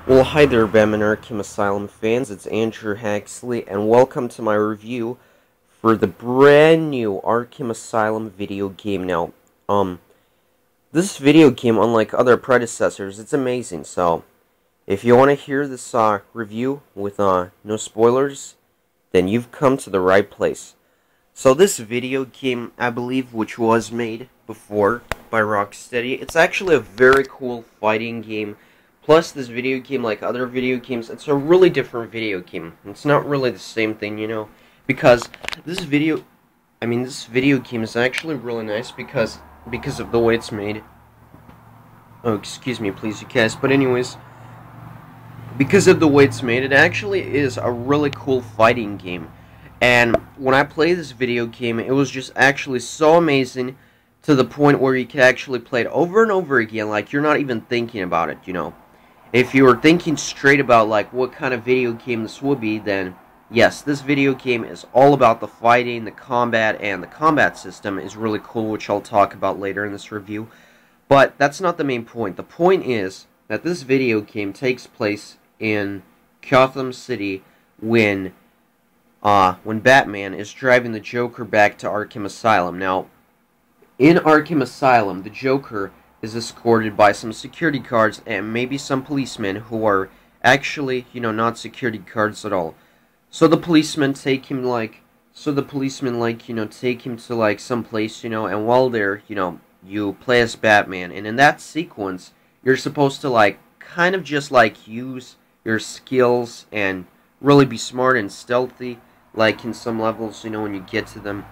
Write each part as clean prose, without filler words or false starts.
Well, hi there, Batman Arkham Asylum fans. It's Andrew Haxley, and welcome to my review for the brand new Arkham Asylum video game. Now, this video game, unlike other predecessors, it's amazing. So, if you want to hear this review with no spoilers, then you've come to the right place. So, this video game, I believe, which was made before by Rocksteady, it's actually a very cool fighting game. Plus, this video game, like other video games, it's a really different video game. It's not really the same thing, because this video game is actually really nice because of the way it's made. Oh, excuse me, please, you guys. But anyways, because of the way it's made, it actually is a really cool fighting game. And when I played this video game, it was just actually so amazing to the point where you can actually play it over and over again, like you're not even thinking about it. If you were thinking straight about like what kind of video game this would be, then yes, this video game is all about the fighting, the combat, and the combat system is really cool, which I'll talk about later in this review. But that's not the main point. The point is that this video game takes place in Gotham City when Batman is driving the Joker back to Arkham Asylum. Now, in Arkham Asylum, the Joker is escorted by some security guards and maybe some policemen who are actually, not security guards at all. So the policemen take him take him to like some place, and while there, you play as Batman, and in that sequence, you're supposed to like kind of just like use your skills and really be smart and stealthy, like in some levels, when you get to them.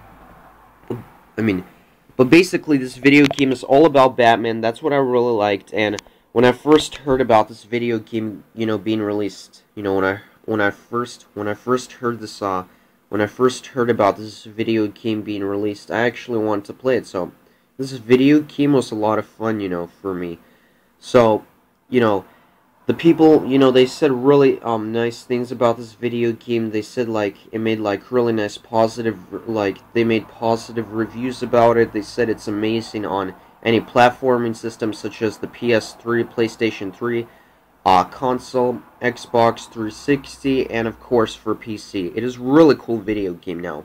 But basically, this video game is all about Batman. That's what I really liked. And when I first heard about this video game, being released, when I first heard about this video game being released, I actually wanted to play it. So this video game was a lot of fun, for me. So, the people, they said really nice things about this video game. They said like it made like really nice they made positive reviews about it. They said it's amazing on any platforming system such as the PS3, PlayStation 3, console, Xbox 360, and of course for PC. It is a really cool video game now.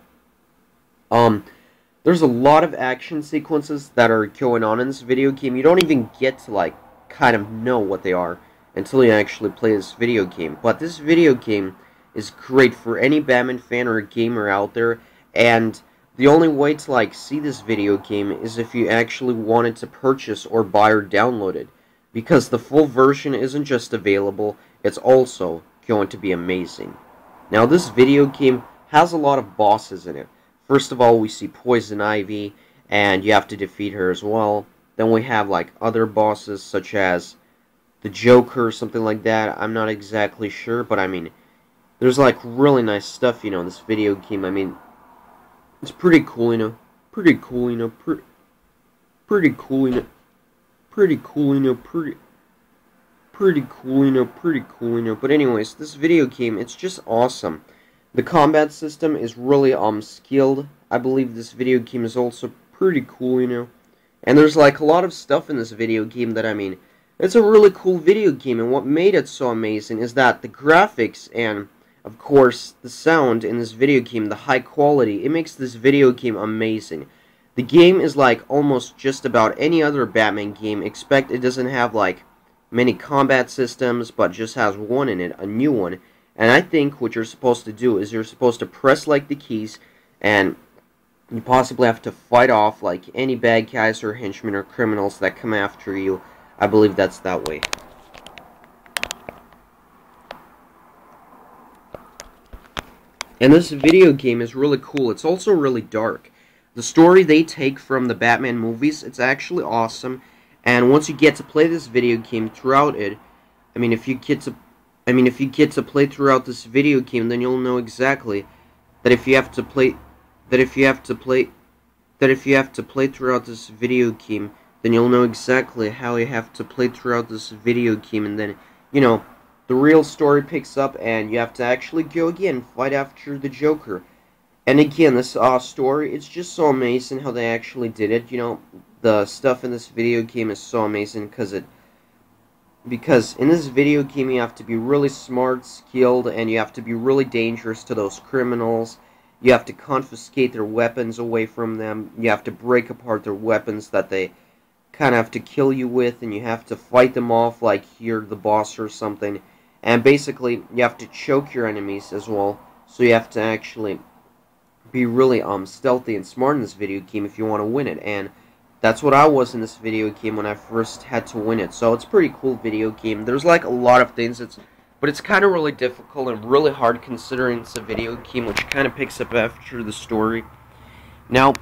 There's a lot of action sequences that are going on in this video game. You don't even get to like kind of know what they are until you actually play this video game. But this video game is great for any Batman fan or gamer out there, and the only way to like see this video game is if you actually wanted to purchase or buy or download it, because the full version isn't just available, it's also going to be amazing. Now this video game has a lot of bosses in it. First of all, we see Poison Ivy, and you have to defeat her as well. Then we have like other bosses such as the Joker or something like that. I'm not exactly sure, but there's like really nice stuff, in this video game. It's pretty cool, pretty cool, pretty cool, pretty cool, pretty cool. But anyways, this video game, it's just awesome. The combat system is really skilled. I believe this video game is also pretty cool, and there's like a lot of stuff in this video game that it's a really cool video game, and what made it so amazing is that the graphics and, of course, the sound in this video game, the high quality, it makes this video game amazing. The game is like almost just about any other Batman game, except it doesn't have like many combat systems, but just has one in it, a new one. And I think what you're supposed to do is you're supposed to press like the keys, and you possibly have to fight off like any bad guys or henchmen or criminals that come after you. I believe that's that way. And this video game is really cool. It's also really dark. The story they take from the Batman movies, it's actually awesome. And once you get to play this video game throughout it, if you get to play throughout this video game, then you'll know exactly that if you have to play throughout this video game, then you'll know exactly how you have to play throughout this video game, and then, the real story picks up, and you have to actually go again, fight after the Joker. And again, this story, it's just so amazing how they actually did it. The stuff in this video game is so amazing, because Because in this video game you have to be really smart, skilled, and you have to be really dangerous to those criminals. You have to confiscate their weapons away from them. You have to break apart their weapons that they kind of have to kill you with, and you have to fight them off like you're the boss or something. And basically, you have to choke your enemies as well. So you have to actually be really stealthy and smart in this video game if you want to win it. And that's what I was in this video game when I first had to win it. So it's a pretty cool video game. There's like a lot of things, but it's kind of really difficult and really hard considering it's a video game, which kind of picks up after the story. Now,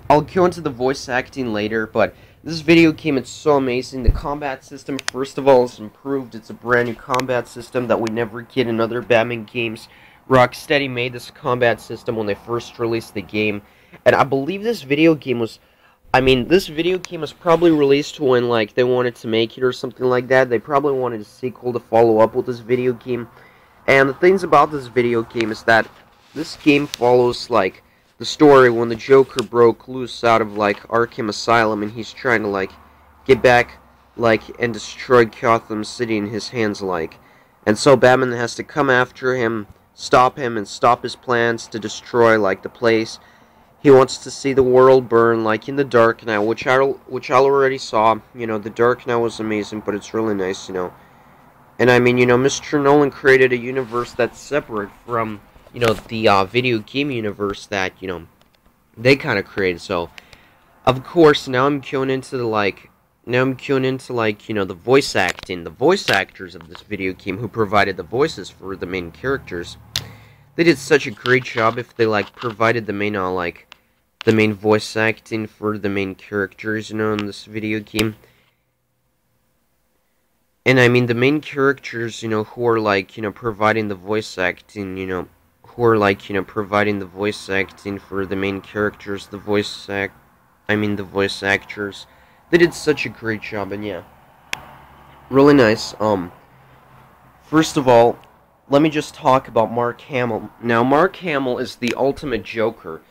I'll go into the voice acting later, but this video game, it's so amazing. The combat system, first of all, is improved. It's a brand new combat system that we never get in other Batman games. Rocksteady made this combat system when they first released the game, and I believe this video game was, this video game was probably released when, like, they wanted to make it or something like that. They probably wanted a sequel to follow up with this video game, and the things about this video game is that this game follows, like, the story when the Joker broke loose out of, like, Arkham Asylum, and he's trying to, like, get back, like, and destroy Gotham City in his hands, like. And so Batman has to come after him, stop him, and stop his plans to destroy, like, the place. He wants to see the world burn, like, in The Dark Knight, which I already saw. You know, The Dark Knight was amazing, but it's really nice, you know. And, Mr. Nolan created a universe that's separate from, the video game universe that, they kind of created. So, of course, now I'm going into, the voice acting. The voice actors of this video game who provided the voices for the main characters. They did such a great job if they, like, provided the main, the main voice acting for the main characters, in this video game. And, the main characters, who are, like, providing the voice acting, who are, like, providing the voice acting for the main characters, the voice actors. They did such a great job, and yeah. Really nice. First of all, let me just talk about Mark Hamill. Now, Mark Hamill is the ultimate Joker,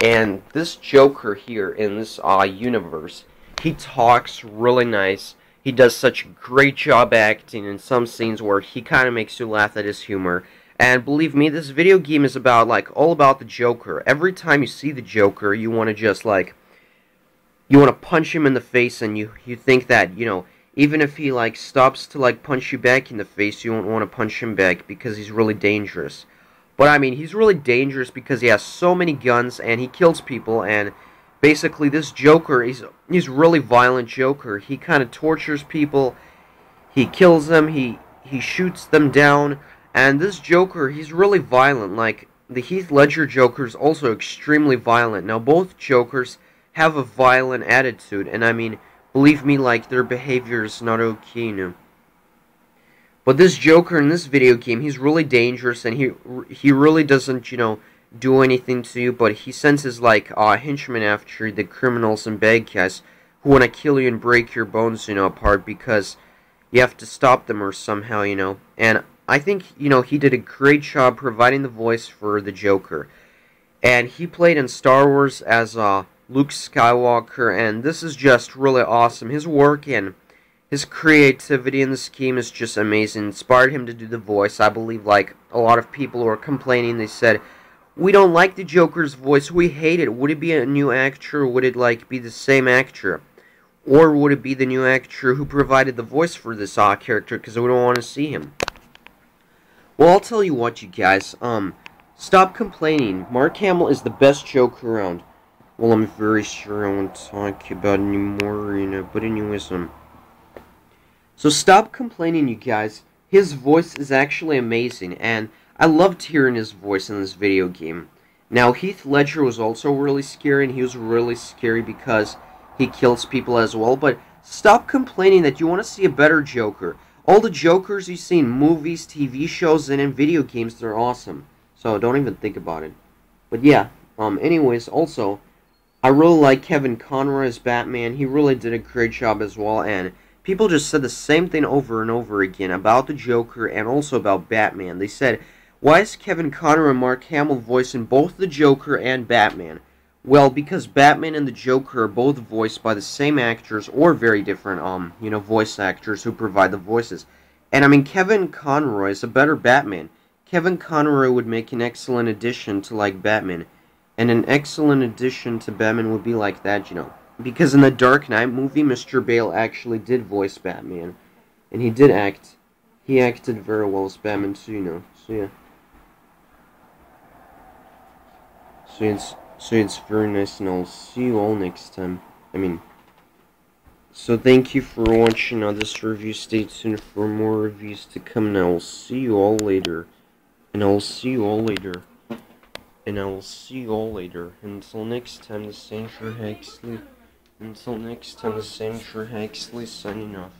and this Joker here in this universe, he talks really nice. He does such a great job acting in some scenes where he kind of makes you laugh at his humor. And believe me, this video game is about, like, all about the Joker. Every time you see the Joker, you want to just, like, you want to punch him in the face, and you think that, even if he, like, stops to, like, punch you back in the face, you won't want to punch him back because he's really dangerous. But, he's really dangerous because he has so many guns, and he kills people, and basically this Joker, he's really violent Joker. He kind of tortures people, he kills them, he shoots them down, and this Joker, he's really violent. Like, the Heath Ledger Joker is also extremely violent. Now, both Jokers have a violent attitude, and believe me, like, their behavior is not okay, But this Joker in this video game, he's really dangerous, and he really doesn't, do anything to you, but he sends his, like, henchmen after the criminals and bad guys who want to kill you and break your bones, apart, because you have to stop them or somehow, And I think, he did a great job providing the voice for the Joker. And he played in Star Wars as, Luke Skywalker, and this is just really awesome. His work and his creativity in this game is just amazing. Inspired him to do the voice. I believe, like, a lot of people who are complaining, they said, we don't like the Joker's voice, we hate it. Would it be a new actor, or would it, like, be the same actor? Or would it be the new actor who provided the voice for this character, because we don't want to see him? Well, I'll tell you what, you guys, stop complaining. Mark Hamill is the best Joker around. Well, I'm very sure I won't talk about anymore, but anyways, so stop complaining, you guys. His voice is actually amazing, and I loved hearing his voice in this video game. Now, Heath Ledger was also really scary, and he was really scary because he kills people as well, but stop complaining that you want to see a better Joker. All the Jokers you see in movies, TV shows, and in video games, they're awesome. So don't even think about it. But yeah, anyways, also, I really like Kevin Conroy as Batman. He really did a great job as well, and people just said the same thing over and over again about the Joker and also about Batman. They said, why is Kevin Conroy and Mark Hamill voicing both the Joker and Batman? Well, because Batman and the Joker are both voiced by the same actors or very different, voice actors who provide the voices. And I mean, Kevin Conroy is a better Batman. Kevin Conroy would make an excellent addition to, like, Batman. And an excellent addition to Batman would be like that. Because in the Dark Knight movie, Mr. Bale actually did voice Batman. And he acted very well as Batman too. So yeah. So it's very nice, and I'll see you all next time. So thank you for watching this review. Stay tuned for more reviews to come, and I will see you all later. And I will see you all later. And I will see you all later. Until next time, this is Andrew Hexley. Until next time, this is Andrew Hexley signing off.